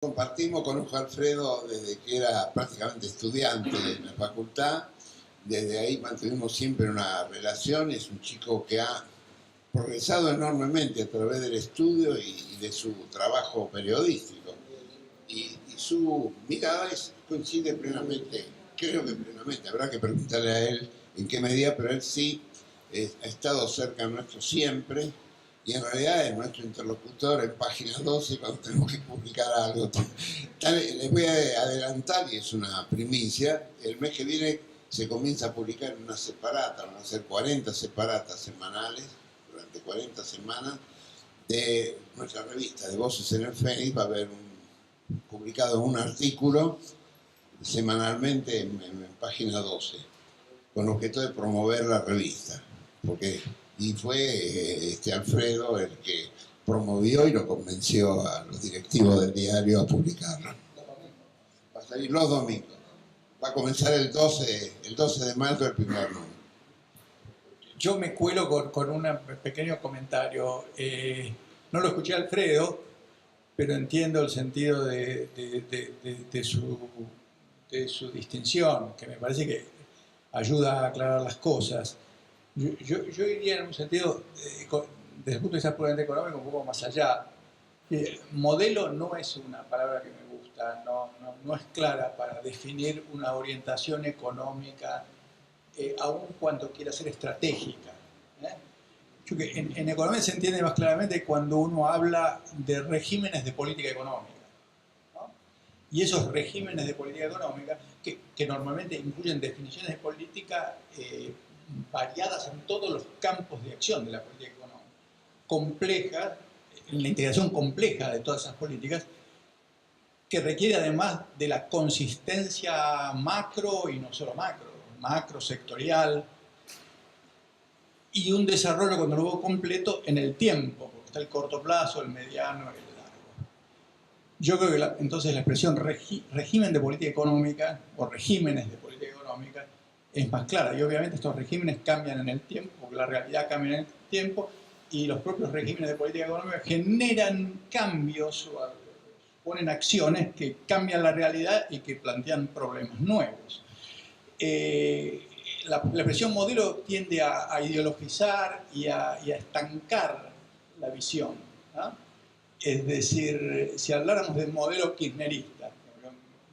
Compartimos con Ojo Alfredo desde que era prácticamente estudiante en la facultad. Desde ahí mantuvimos siempre una relación. Es un chico que ha progresado enormemente a través del estudio y de su trabajo periodístico. Y su mirada coincide plenamente, creo que plenamente. Habrá que preguntarle a él en qué medida, pero él sí ha estado cerca nuestro siempre. Y en realidad es nuestro interlocutor en página 12 cuando tenemos que publicar algo. Les voy a adelantar, y es una primicia, el mes que viene se comienza a publicar una separata, van a ser 40 separatas semanales, durante 40 semanas, de nuestra revista de Voces en el Fénix. Va a haber publicado un artículo semanalmente en página 12, con el objeto de promover la revista. Y fue Alfredo el que promovió y lo convenció a los directivos del diario a publicarlo. Va a salir los domingos. Va a comenzar el 12 de marzo el primer número. Yo me cuelo con un pequeño comentario. No lo escuché a Alfredo, pero entiendo el sentido de su distinción, que me parece que ayuda a aclarar las cosas. Yo iría en un sentido, desde el punto de vista puramente económico, un poco más allá. Modelo no es una palabra que me gusta, no es clara para definir una orientación económica, aun cuando quiera ser estratégica. Yo que en economía se entiende más claramente cuando uno habla de regímenes de política económica, ¿no? Y esos regímenes de política económica, que normalmente incluyen definiciones de política variadas en todos los campos de acción de la política económica, compleja, en la integración compleja de todas esas políticas, que requiere además de la consistencia macro y no solo macro sectorial, y un desarrollo, cuando lo veo completo, en el tiempo, porque está el corto plazo, el mediano y el largo. Yo creo que entonces la expresión régimen de política económica o regímenes de política económica es más clara, y obviamente estos regímenes cambian en el tiempo, porque la realidad cambia en el tiempo, y los propios regímenes de política económica generan cambios o ponen acciones que cambian la realidad y que plantean problemas nuevos. La expresión modelo tiende a ideologizar y a estancar la visión, ¿no? Es decir, si habláramos de modelo kirchnerista,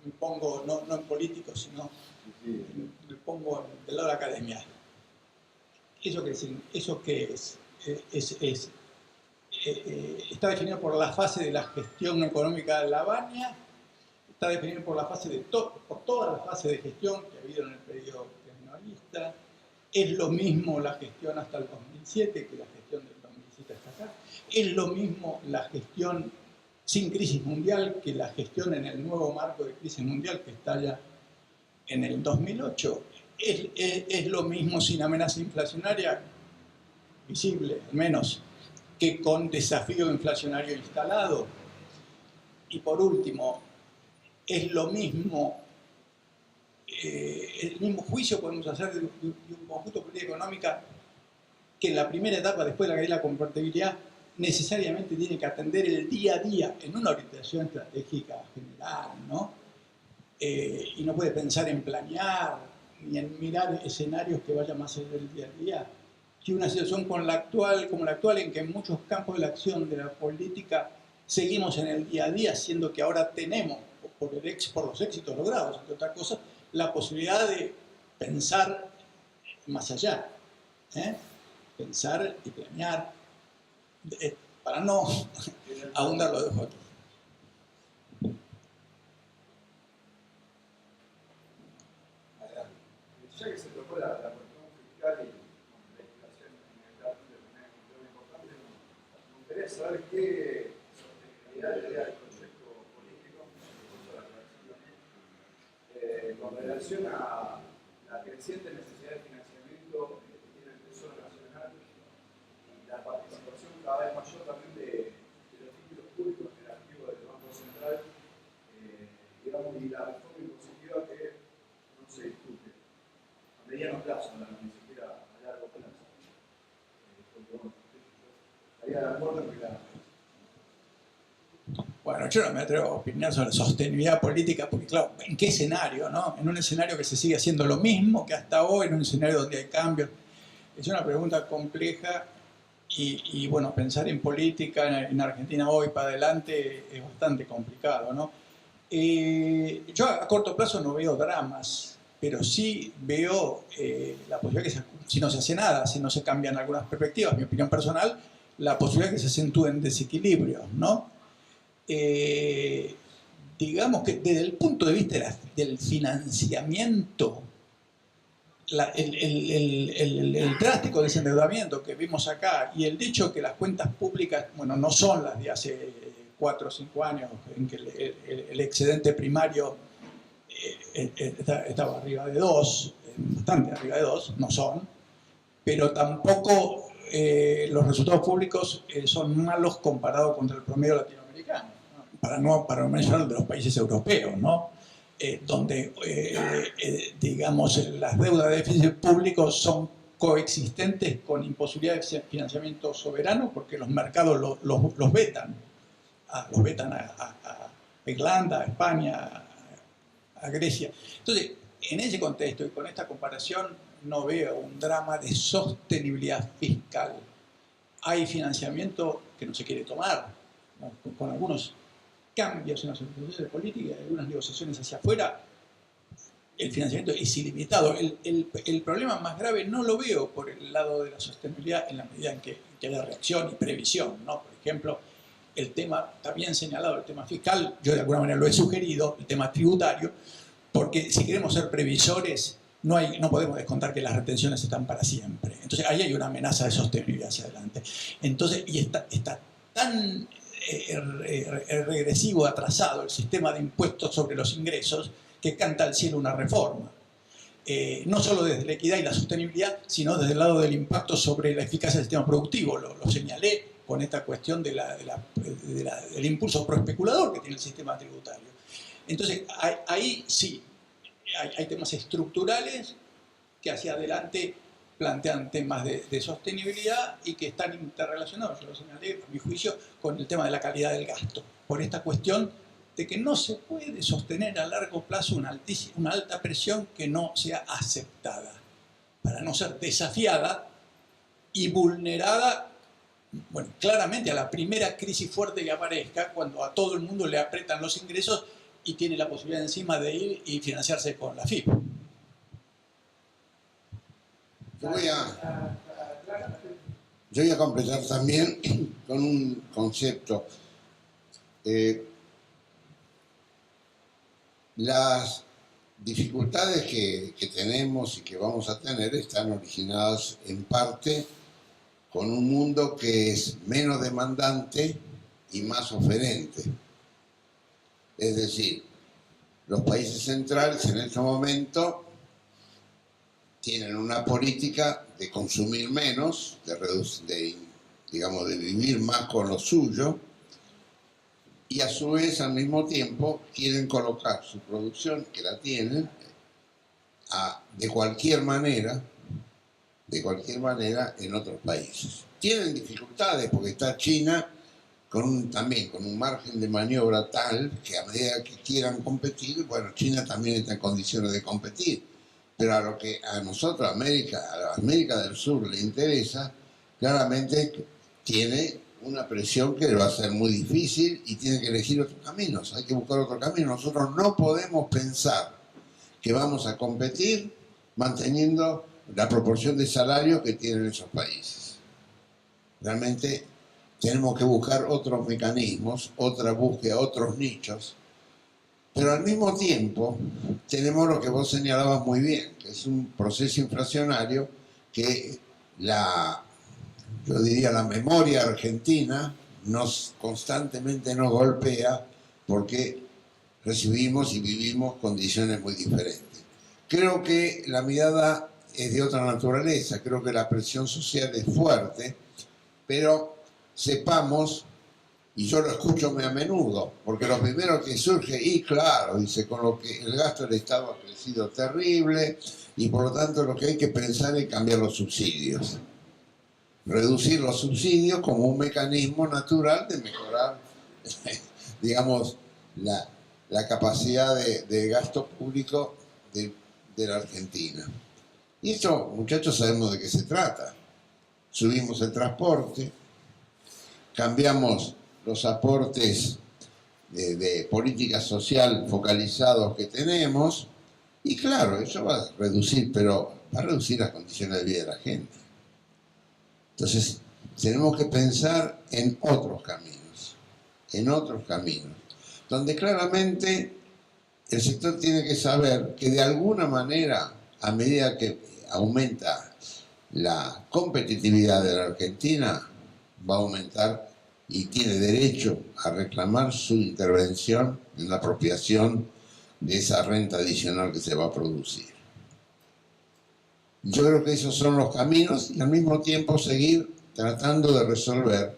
me pongo no en político, sino me pongo del lado de la academia. ¿Eso qué es? Está definido por la fase de la gestión económica de Lavagna, está definido por por toda la fase de gestión que ha habido en el periodo kirchnerista. Es lo mismo la gestión hasta el 2007 que la gestión del 2007 hasta acá. Es lo mismo la gestión sin crisis mundial que la gestión en el nuevo marco de crisis mundial que estalla en el 2008. Es lo mismo sin amenaza inflacionaria visible, al menos, que con desafío inflacionario instalado. Y por último, es lo mismo, el mismo juicio podemos hacer de un conjunto de política económica que en la primera etapa, después de la caída de la convertibilidad, necesariamente tiene que atender el día a día en una orientación estratégica general, ¿no? Y no puede pensar en planear ni en mirar escenarios que vayan más allá del día a día. Que una situación como la actual, en que en muchos campos de la acción de la política seguimos en el día a día, siendo que ahora tenemos, por los éxitos logrados, entre otras cosas, la posibilidad de pensar más allá, pensar y planear, para no ahondar lo dejo aquí. Ya que se tocó la cuestión fiscal y la inflación en el dato de manera muy importante, me gustaría saber qué sostenibilidad le da el proyecto político con relación a la creciente necesidad de financiamiento que tiene el Tesoro Nacional y la participación cada vez mayor también de los títulos públicos en el activo del Banco Central, digamos, y la reforma impositiva que no se discute. A mediano plazo, ni siquiera a largo plazo. Porque bueno, estaría de acuerdo en que Bueno, Bueno, yo no me atrevo a opinar sobre la sostenibilidad política, porque claro, ¿en qué escenario, no? En un escenario que se sigue haciendo lo mismo que hasta hoy, en un escenario donde hay cambios. Es una pregunta compleja y bueno, pensar en política en Argentina hoy para adelante es bastante complicado, ¿no? Yo a corto plazo no veo dramas, pero sí veo la posibilidad que si no se hace nada, si no se cambian algunas perspectivas, mi opinión personal, la posibilidad que se acentúen desequilibrios, ¿no? Digamos que desde el punto de vista del financiamiento, el drástico desendeudamiento que vimos acá y el hecho que las cuentas públicas, bueno, no son las de hace 4 o 5 años, en que el excedente primario estaba arriba de 2, bastante arriba de 2, no son, pero tampoco los resultados públicos son malos comparados contra el promedio latinoamericano, ¿no? Para no mencionar el de los países europeos, ¿no? Donde, digamos, las deudas de déficit público son coexistentes con imposibilidad de financiamiento soberano porque los mercados los vetan. Los vetan a Irlanda, a España, a Grecia. Entonces, en ese contexto y con esta comparación no veo un drama de sostenibilidad fiscal. Hay financiamiento que no se quiere tomar, ¿no? Con algunos cambios en las organizaciones de política y algunas negociaciones hacia afuera, el financiamiento es ilimitado. El problema más grave no lo veo por el lado de la sostenibilidad en la medida en que haya reacción y previsión, ¿no? Por ejemplo, el tema, está bien señalado el tema fiscal, yo de alguna manera lo he sugerido, el tema tributario, porque si queremos ser previsores, no podemos descontar que las retenciones están para siempre. Entonces ahí hay una amenaza de sostenibilidad hacia adelante. Entonces, y está tan regresivo, atrasado el sistema de impuestos sobre los ingresos que canta al cielo una reforma. No solo desde la equidad y la sostenibilidad, sino desde el lado del impacto sobre la eficacia del sistema productivo. Lo señalé con esta cuestión del impulso proespeculador que tiene el sistema tributario. Entonces, ahí sí, hay temas estructurales que hacia adelante plantean temas de sostenibilidad y que están interrelacionados, yo lo señalé, a mi juicio, con el tema de la calidad del gasto. Por esta cuestión de que no se puede sostener a largo plazo una alta presión que no sea aceptada, para no ser desafiada y vulnerada, bueno, claramente a la primera crisis fuerte que aparezca, cuando a todo el mundo le apretan los ingresos y tiene la posibilidad encima de ir y financiarse con la FIP. Yo voy a completar también con un concepto. Las dificultades que tenemos y que vamos a tener están originadas en parte con un mundo que es menos demandante y más oferente. Es decir, los países centrales en este momento tienen una política de consumir menos, de vivir más con lo suyo, y a su vez, al mismo tiempo, quieren colocar su producción, que la tienen, de cualquier manera en otros países. Tienen dificultades porque está China también con un margen de maniobra tal que a medida que quieran competir, bueno, China también está en condiciones de competir. Pero a lo que a nosotros, a la América del Sur, le interesa, claramente tiene una presión que le va a ser muy difícil y tiene que elegir otros caminos. Hay que buscar otro camino. Nosotros no podemos pensar que vamos a competir manteniendo la proporción de salario que tienen esos países. Realmente tenemos que buscar otros mecanismos, otra búsqueda, otros nichos. Pero al mismo tiempo tenemos lo que vos señalabas muy bien, que es un proceso inflacionario que yo diría la memoria argentina constantemente nos golpea porque recibimos y vivimos condiciones muy diferentes. Creo que la mirada es de otra naturaleza, creo que la presión social es fuerte, pero sepamos, y yo lo escucho muy a menudo, porque lo primero que surge, y claro, dice, con lo que el gasto del Estado ha crecido terrible, y por lo tanto lo que hay que pensar es cambiar los subsidios. Reducir los subsidios como un mecanismo natural de mejorar digamos, la capacidad de gasto público de la Argentina. Y eso, muchachos, sabemos de qué se trata. Subimos el transporte, cambiamos los aportes de política social focalizados que tenemos, y claro, eso va a reducir, pero va a reducir las condiciones de vida de la gente. Entonces, tenemos que pensar en otros caminos, donde claramente el sector tiene que saber que de alguna manera, a medida que aumenta la competitividad de la Argentina, va a aumentar y tiene derecho a reclamar su intervención en la apropiación de esa renta adicional que se va a producir. Yo creo que esos son los caminos y al mismo tiempo seguir tratando de resolver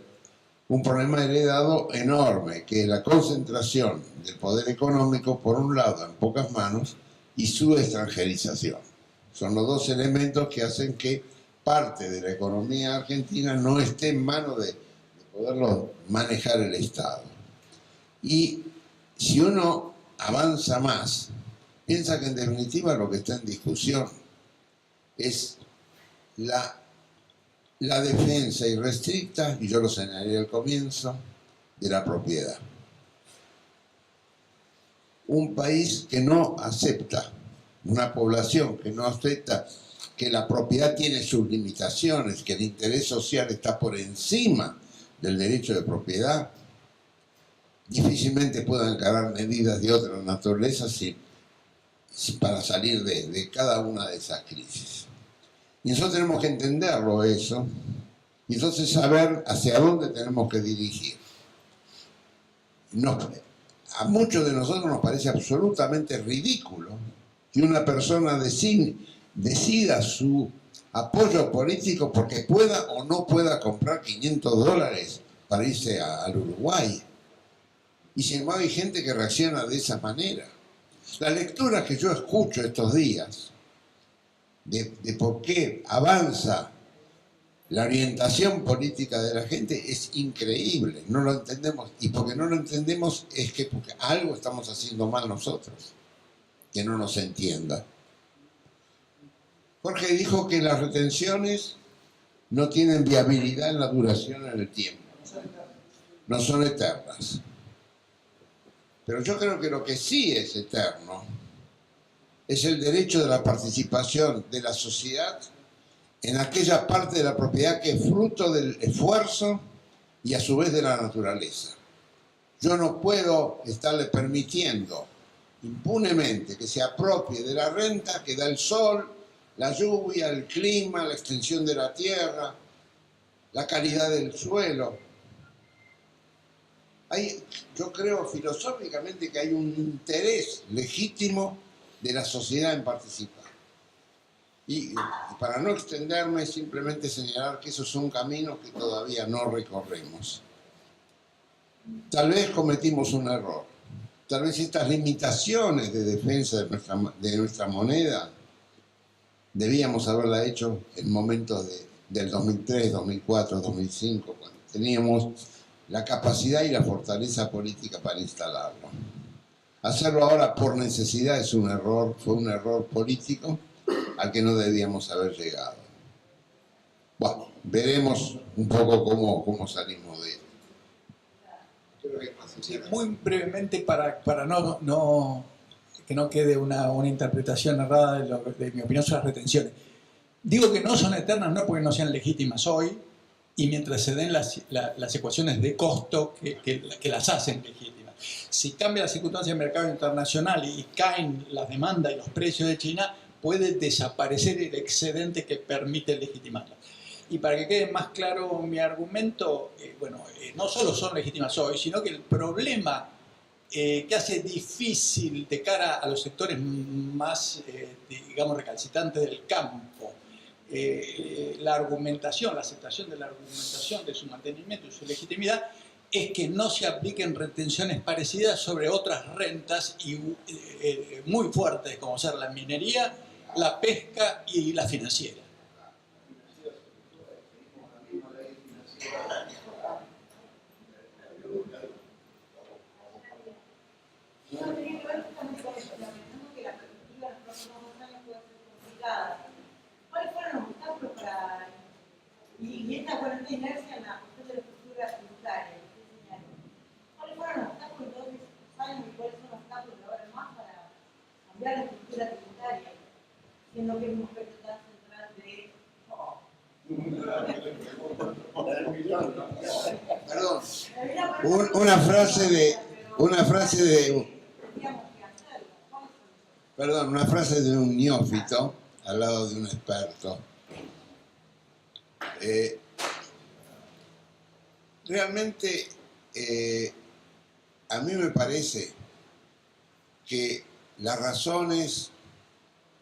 un problema heredado enorme, que es la concentración del poder económico, por un lado, en pocas manos, y su extranjerización. Son los dos elementos que hacen que parte de la economía argentina no esté en manos de poderlo manejar el Estado. Y si uno avanza más, piensa que en definitiva lo que está en discusión es la defensa irrestricta, y yo lo señalé al comienzo, de la propiedad. Un país que no acepta, una población que no acepta que la propiedad tiene sus limitaciones, que el interés social está por encima del derecho de propiedad, difícilmente pueda encarar medidas de otra naturaleza para salir de cada una de esas crisis. Y nosotros tenemos que entenderlo eso, y entonces saber hacia dónde tenemos que dirigir. A muchos de nosotros nos parece absolutamente ridículo que una persona decida su apoyo político porque pueda o no pueda comprar $500 para irse al Uruguay. Y sin embargo hay gente que reacciona de esa manera. La lectura que yo escucho estos días de por qué avanza la orientación política de la gente es increíble, no lo entendemos. Y porque no lo entendemos es que porque algo estamos haciendo mal nosotros, que no nos entienda. Jorge dijo que las retenciones no tienen viabilidad en la duración en el tiempo, no son eternas. Pero yo creo que lo que sí es eterno es el derecho de la participación de la sociedad en aquella parte de la propiedad que es fruto del esfuerzo y a su vez de la naturaleza. Yo no puedo estarle permitiendo impunemente que se apropie de la renta que da el sol, la lluvia, el clima, la extensión de la tierra, la calidad del suelo. Yo creo filosóficamente que hay un interés legítimo de la sociedad en participar. Y para no extenderme, simplemente señalar que esos son caminos que todavía no recorremos. Tal vez cometimos un error. Tal vez estas limitaciones de defensa de nuestra moneda debíamos haberla hecho en momentos del 2003, 2004, 2005, cuando teníamos la capacidad y la fortaleza política para instalarlo. Hacerlo ahora por necesidad es un error, fue un error político al que no debíamos haber llegado. Bueno, veremos un poco cómo salimos de esto. Sí, muy brevemente para que no quede una interpretación errada de mi opinión sobre las retenciones. Digo que no son eternas no porque no sean legítimas hoy y mientras se den las ecuaciones de costo que las hacen legítimas. Si cambia la circunstancia del mercado internacional y caen las demandas y los precios de China, puede desaparecer el excedente que permite legitimarla. Y para que quede más claro mi argumento, no solo son legítimas hoy, sino que el problema que hace difícil de cara a los sectores más, digamos, recalcitrantes del campo, la argumentación, la aceptación de la argumentación de su mantenimiento y su legitimidad, es que no se apliquen retenciones parecidas sobre otras rentas muy fuertes, como ser la minería, la pesca y la financiera. bastante inercia en la cuestión de la estructura tributaria. ¿Cuáles fueron los obstáculos entonces? ¿Saben cuáles son los obstáculos que ahora más para cambiar la estructura tributaria? Siendo que es un aspecto tan central de... Perdón, una frase de un neófito al lado de un experto. Realmente a mí me parece que las razones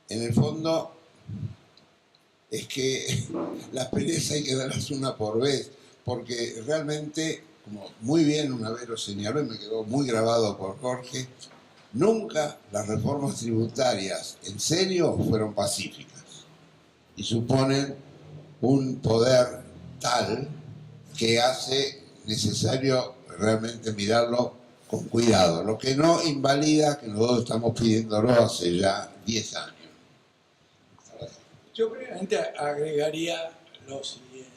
en el fondo es que las peleas hay que darlas una por vez, porque realmente, como muy bien una vez lo señaló y me quedó muy grabado por Jorge, nunca las reformas tributarias en serio fueron pacíficas y suponen un poder tal que hace necesario realmente mirarlo con cuidado, lo que no invalida que nosotros estamos pidiéndolo hace ya 10 años. Yo brevemente agregaría lo siguiente.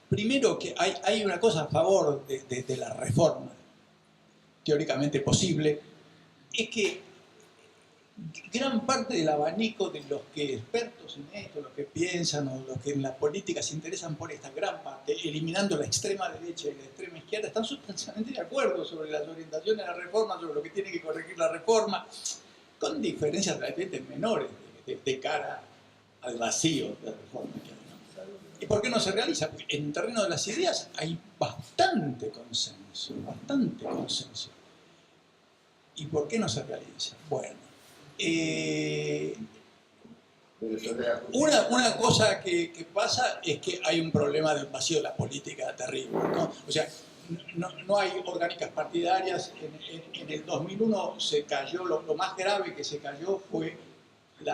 Primero que hay una cosa a favor de la reforma teóricamente posible, es que gran parte del abanico de los que expertos en esto, los que piensan o los que en la política se interesan por esta gran parte, eliminando la extrema derecha y la extrema izquierda, están sustancialmente de acuerdo sobre las orientaciones de la reforma, sobre lo que tiene que corregir la reforma, con diferencias relativamente menores de cara al vacío de la reforma que hay, ¿no? ¿Y por qué no se realiza? Porque en terreno de las ideas hay bastante consenso, bastante consenso. ¿Y por qué no se realiza? Bueno, una cosa que pasa es que hay un problema del vacío de la política terrible, ¿no? O sea, no hay orgánicas partidarias. En el 2001 se cayó, lo más grave que se cayó fue el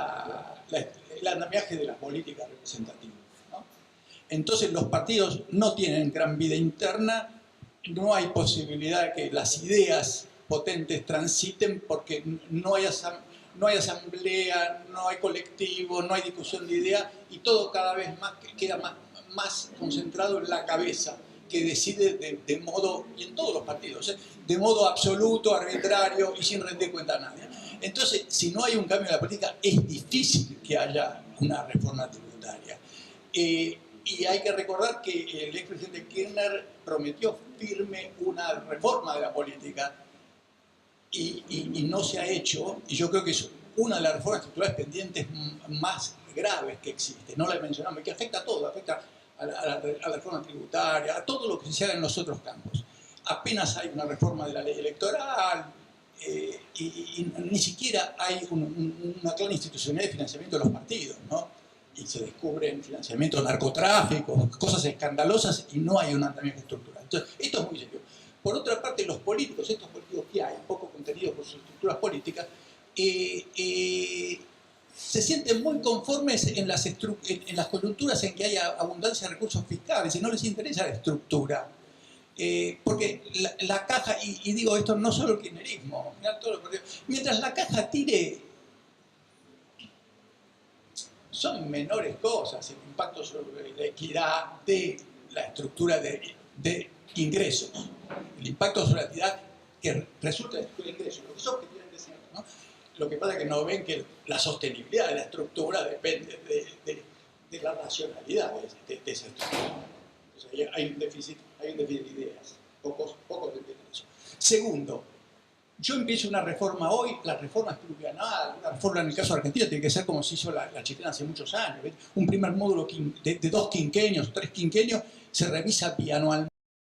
andamiaje de la política representativa, ¿no? Entonces los partidos no tienen gran vida interna, no hay posibilidad de que las ideas potentes transiten porque no hay asamblea, no hay colectivo, no hay discusión de ideas y todo cada vez más queda más concentrado en la cabeza que decide de modo, y en todos los partidos, de modo absoluto, arbitrario y sin rendir cuenta a nadie. Entonces, si no hay un cambio en la política, es difícil que haya una reforma tributaria. Y hay que recordar que el expresidente Kirchner prometió firme una reforma de la política y no se ha hecho, y yo creo que es una de las reformas estructurales pendientes más graves que existe. No la mencionamos, que afecta a todo, afecta a la reforma tributaria, a todo lo que se haga en los otros campos. Apenas hay una reforma de la ley electoral, y ni siquiera hay una clara institucionalidad de financiamiento de los partidos, ¿no? Y se descubren financiamiento, narcotráfico, cosas escandalosas y no hay un andamiaje estructural. Entonces, esto es muy serio. Por otra parte, los políticos, estos políticos que hay, poco contenidos por sus estructuras políticas, se sienten muy conformes en las coyunturas en que hay abundancia de recursos fiscales y no les interesa la estructura. Porque la caja, y digo esto no solo el kirchnerismo, mientras la caja tire, son menores cosas el impacto sobre la equidad de la estructura de ingresos, el impacto sobre la equidad que resulta de la estructura de ingresos, lo que es objetivamente cierto, ¿no? Lo que pasa es que no ven que la sostenibilidad de la estructura depende de la racionalidad de esa estructura. O sea, hay un déficit de ideas. Pocos entienden eso. Segundo, yo empiezo una reforma hoy, la reforma es plurianual, una reforma en el caso de Argentina tiene que ser como se hizo la chilena hace muchos años. ¿Ves? Un primer módulo de 2 quinquenios, 3 quinquenios, se revisa bianualmente.